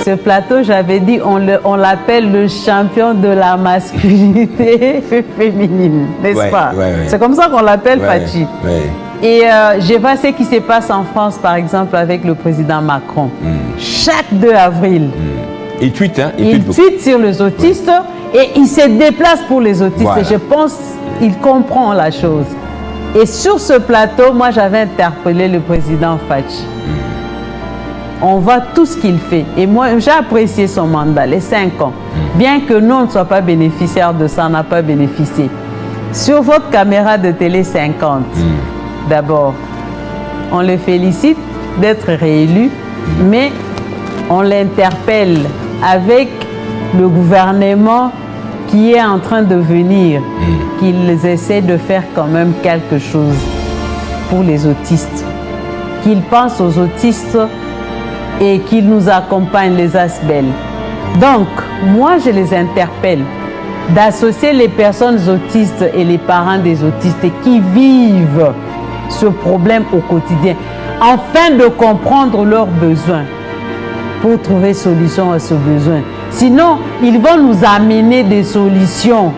Ce plateau, j'avais dit, on l'appelle le champion de la masculinité féminine, n'est-ce pas? C'est comme ça qu'on l'appelle, Fachi. Et je vois ce qui se passe en France, par exemple, avec le président Macron. Chaque 2 avril, il tweet, hein, il tweet sur les autistes et il se déplace pour les autistes. Voilà. Et je pense qu'il comprend la chose. Et sur ce plateau, moi, j'avais interpellé le président Fachi. On voit tout ce qu'il fait. Et moi, j'ai apprécié son mandat, les 5 ans. Bien que nous, on ne soit pas bénéficiaires de ça, on n'a pas bénéficié. Sur votre caméra de télé 50, d'abord, on le félicite d'être réélu, mais on l'interpelle avec le gouvernement qui est en train de venir, qu'ils essaient de faire quand même quelque chose pour les autistes, qu'ils pensent aux autistes et qu'ils nous accompagnent, les ASBEL. Donc, moi, je les interpelle d'associer les personnes autistes et les parents des autistes qui vivent ce problème au quotidien, afin de comprendre leurs besoins pour trouver solution à ce besoin. Sinon, ils vont nous amener des solutions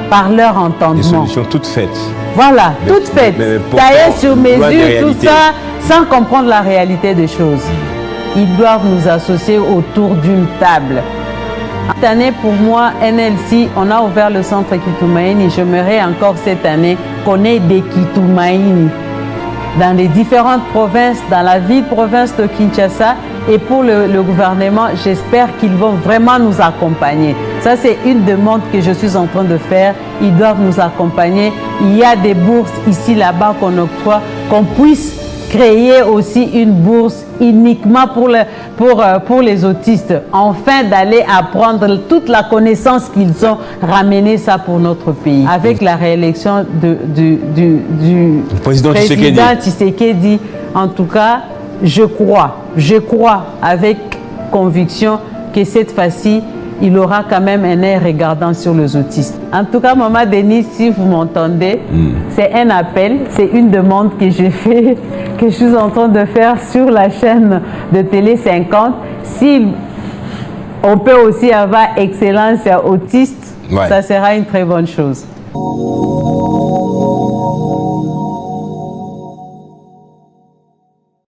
par leur entendement. Des solutions toutes faites. Voilà, toutes faites, taillées sur mesure, tout ça, sans comprendre la réalité des choses. Ils doivent nous associer autour d'une table. Cette année, pour moi, NLC, on a ouvert le centre Kitumaini. J'aimerais encore cette année qu'on ait des Kitumaini dans les différentes provinces, dans la ville-province de Kinshasa. Et pour le gouvernement, j'espère qu'ils vont vraiment nous accompagner. Ça, c'est une demande que je suis en train de faire. Ils doivent nous accompagner. Il y a des bourses ici, là-bas qu'on octroie, qu'on puisse créer aussi une bourse uniquement pour les autistes, afin d'aller apprendre toute la connaissance qu'ils ont, ramener ça pour notre pays. Avec la réélection du président Tshisekedi, en tout cas, je crois avec conviction que cette fois-ci, il aura quand même un œil regardant sur les autistes. En tout cas, Maman Denise, si vous m'entendez, c'est un appel, c'est une demande que j'ai fait, que je suis en train de faire sur la chaîne de Télé 50. Si on peut aussi avoir excellence autiste, ça sera une très bonne chose.